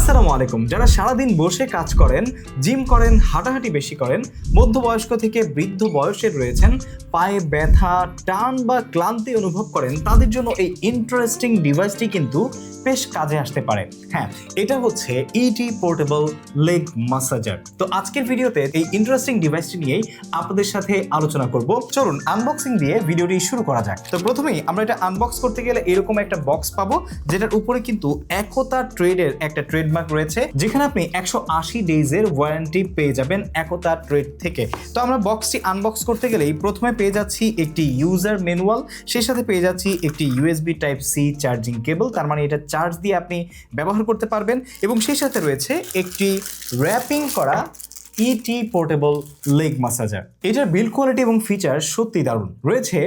আসসালামু আলাইকুম। যারা সারাদিন বসে কাজ করেন, জিম করেন, হাঁটাহাঁটি বেশি করেন, মধ্যবয়স্ক থেকে বৃদ্ধ বয়সের রয়েছেন, পায়ে ব্যথা, টান বা ক্লান্তি অনুভব করেন, তাদের জন্য এই ইন্টারেস্টিং ডিভাইসটি কিন্তু বেশ কাজে আসতে পারে। হ্যাঁ, এটা হচ্ছে ইটি পোর্টেবল লেগ মাসাজার। তো আজকের ভিডিওতে এই ইন্টারেস্টিং ডিভাইসটি নিয়েই আপনাদের সাথে আলোচনা করব। চলুন আনবক্সিং দিয়ে ভিডিওটি শুরু করা যাক। তো প্রথমেই আমরা এটা আনবক্স করতে গেলে এরকম একটা বক্স পাবো, যেটার উপরে কিন্তু একতা ট্রেডের একটা ট্রেডমার্ক রয়েছে, যেখানে আপনি 180 ডেজের ওয়ারেন্টি পেয়ে যাবেন একতা ট্রেড থেকে। তো আমরা বক্সটি আনবক্স করতে গেলেই প্রথমে পেয়ে যাচ্ছি একটি ইউজার ম্যানুয়াল, সেই সাথে পেয়ে যাচ্ছি একটি USB type C charging cable, তার মানে এটা চার্জ দিয়ে আপনি ব্যবহার করতে পারবেন, এবং সেই সাথে রয়েছে একটি র্যাপিং করা ইটি পোর্টেবল লেগ মাসাজার। এটার বিল্ড কোয়ালিটি এবং ফিচার সত্যি দারুণ। রয়েছে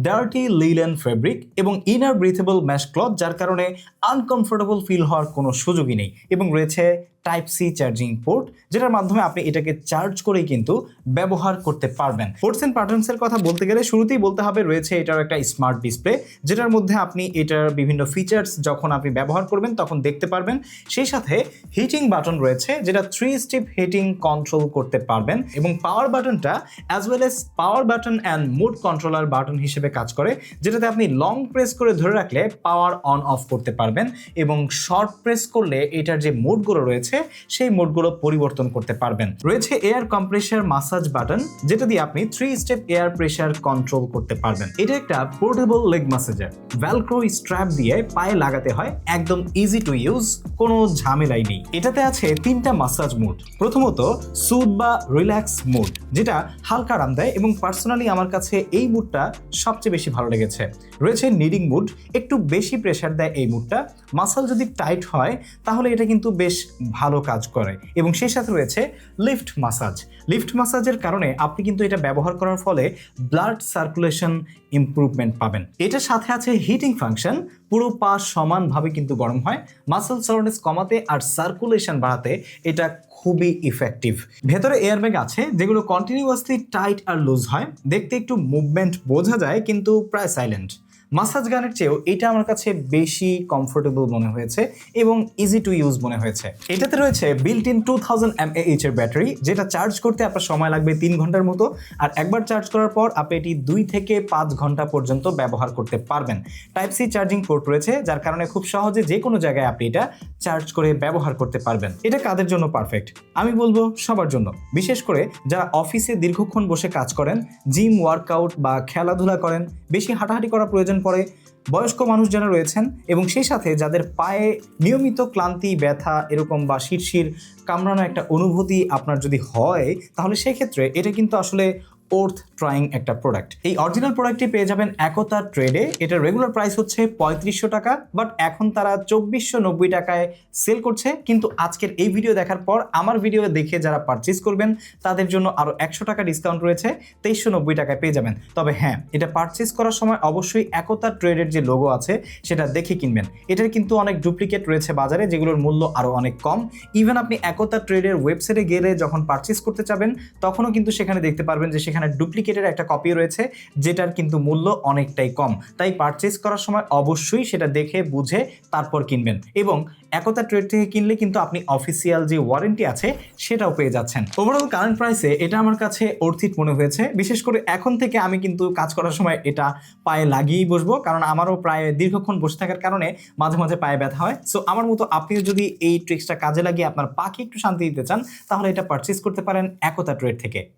ডার্টি লিলেন ফেব্রিক এবং ইনার ব্রিথেবল ম্যাশ ক্লথ, যার কারণে আনকমফোর্টেবল ফিল হওয়ার কোনো সুযোগই নেই, এবং রয়েছে টাইপ সি চার্জিং পোর্ট, যেটার মাধ্যমে আপনি এটাকে চার্জ করেই কিন্তু ব্যবহার করতে পারবেন। পোর্টস এন্ড প্যাটার্নসের কথা বলতে গেলে শুরুতেই বলতে হবে রয়েছে এটার একটা স্মার্ট ডিসপ্লে, যেটার মধ্যে আপনি এটার বিভিন্ন ফিচার্স যখন আপনি ব্যবহার করবেন তখন দেখতে পারবেন। সেই সাথে হিটিং বাটন রয়েছে, যেটা 3 স্টেপ হিটিং কন্ট্রোল করতে পারবেন, এবং পাওয়ার বাটনটা as well S power button and mode controller button হিসেবে কাজ করে, যেটাতে আপনি লং প্রেস করে ধরে রাখলে পাওয়ার অন অফ করতে পারবেন, এবং শর্ট প্রেস করলে এটার যে মোডগুলো রয়েছে সেই মোডগুলো পরিবর্তন করতে পারবেন। রয়েছে এয়ার কম্প্রেসার মাসাজ বাটন, যেটা দিয়ে আপনি 3 স্টেপ এয়ার প্রেসার কন্ট্রোল করতে পারবেন। এটা একটা পোর্টেবল লেগ মাসাজার, ভেলক্রো স্ট্র্যাপ দিয়ে পায়ে লাগাতে হয়, একদম ইজি টু ইউজ, কোনো ঝামেলাই নেই। এটাতে আছে 3টা মাসাজ মোড। প্রথমত সুদ বা রিল্যাক্স মোড, যেটা হালকা আরাম দেয়, এবং পার্সোনালি আমার কাছে এই মুডটা সবচেয়ে বেশি ভালো লেগেছে। রয়েছে নিডিং মুড, একটু বেশি প্রেসার দেয় এই মুডটা। মাসল যদি টাইট হয় তাহলে এটা কিন্তু বেশ ভালো কাজ করে, এবং সেই সাথে রয়েছে লিফট মাসাজ। লিফট মাসাজের কারণে আপনি কিন্তু এটা ব্যবহার করার ফলে ব্লাড সার্কুলেশন ইমপ্রুভমেন্ট পাবেন। এটার সাথে আছে হিটিং ফাংশন, পুরো পা সমানভাবে কিন্তু গরম হয়, মাসল সরনেস কমাতে আর সার্কুলেশন বাড়াতে এটা খুবই ইফেক্টিভ। ভেতরে এয়ারব্যাগ আছে, যেগুলো কন্টিনিউয়াসলি টাইট আর লুজ হয়, দেখতে একটু মুভমেন্ট বোঝা যায় কিন্তু প্রায় সাইলেন্ট। মাসাজ গানের চেয়েও এটা আমার কাছে বেশি কমফোর্টেবল মনে হয়েছে এবং ইজি টু ইউজ মনে হয়েছে। এটাতে রয়েছে বিল্ট ইন 2000 mAh এর ব্যাটারি, যেটা চার্জ করতে আপনার সময় লাগবে 3 ঘন্টার মতো, আর একবার চার্জ করার পর আপনি এটি 2 থেকে 5 ঘন্টা পর্যন্ত ব্যবহার করতে পারবেন। টাইপ সি চার্জিং পোর্ট রয়েছে, যার কারণে খুব সহজে যে কোনো জায়গায় আপনি এটা চার্জ করে ব্যবহার করতে পারবেন। এটা কাদের জন্য পারফেক্ট? আমি বলবো সবার জন্য, বিশেষ করে যারা অফিসে দীর্ঘক্ষণ বসে কাজ করেন, জিম, ওয়ার্কআউট বা খেলাধুলা করেন, বেশি হাঁটাহাঁটি করা প্রয়োজন পড়ে, বয়স্ক মানুষ যারা রয়েছেন, এবং সেই সাথে যাদের পায়ে নিয়মিত ক্লান্তি, ব্যথা এরকম বা শিরশির কামড়ানো একটা অনুভূতি আপনার যদি হয়, তাহলে সেক্ষেত্রে এটা কিন্তু আসলে ওর্থ ট্রাইং একটা প্রোডাক্ট। এই অরিজিনাল প্রোডাক্টটি পেয়ে যাবেন একতা ট্রেডে। এটার রেগুলার প্রাইস হচ্ছে 3500 টাকা, বাট এখন তারা 2490 টাকায় সেল করছে। কিন্তু আজকের এই ভিডিও দেখার পর আমার ভিডিও দেখে যারা পারচেজ করবেন তাদের জন্য আরও 100 টাকা ডিসকাউন্ট রয়েছে, 2390 টাকায় পেয়ে যাবেন। তবে হ্যাঁ, এটা পারচেজ করার সময় অবশ্যই একতা ট্রেডের যে লোগো আছে সেটা দেখে কিনবেন। এটার কিন্তু অনেক ডুপ্লিকেট রয়েছে বাজারে, যেগুলোর মূল্য আরও অনেক কম। ইভেন আপনি একতা ট্রেডের ওয়েবসাইটে গেলে যখন পারচেজ করতে চাবেন, তখনও কিন্তু সেখানে দেখতে পারবেন যে সেখানে ডুপ্লিকেটের একটা কপি রয়েছে, যেটার কিন্তু মূল্য অনেকটাই কম। তাই পারচেজ করার সময় অবশ্যই সেটা দেখে বুঝে তারপর কিনবেন, এবং একতা ট্রেড থেকে কিনলে কিন্তু আপনি অফিসিয়াল যে ওয়ারেন্টি আছে সেটাও পেয়ে যাচ্ছেন। ওভারঅল কারেন্ট প্রাইসে এটা আমার কাছে অর্থিত মনে হয়েছে। বিশেষ করে এখন থেকে আমি কিন্তু কাজ করার সময় এটা পায়ে লাগিয়েই বসবো, কারণ আমারও প্রায় দীর্ঘক্ষণ বসে থাকার কারণে মাঝে মাঝে পায়ে ব্যথা হয়। সো আমার মতো আপনিও যদি এই ট্রিক্সটা কাজে লাগিয়ে আপনার পাকে একটু শান্তি দিতে চান, তাহলে এটা পারচেজ করতে পারেন একতা ট্রেড থেকে।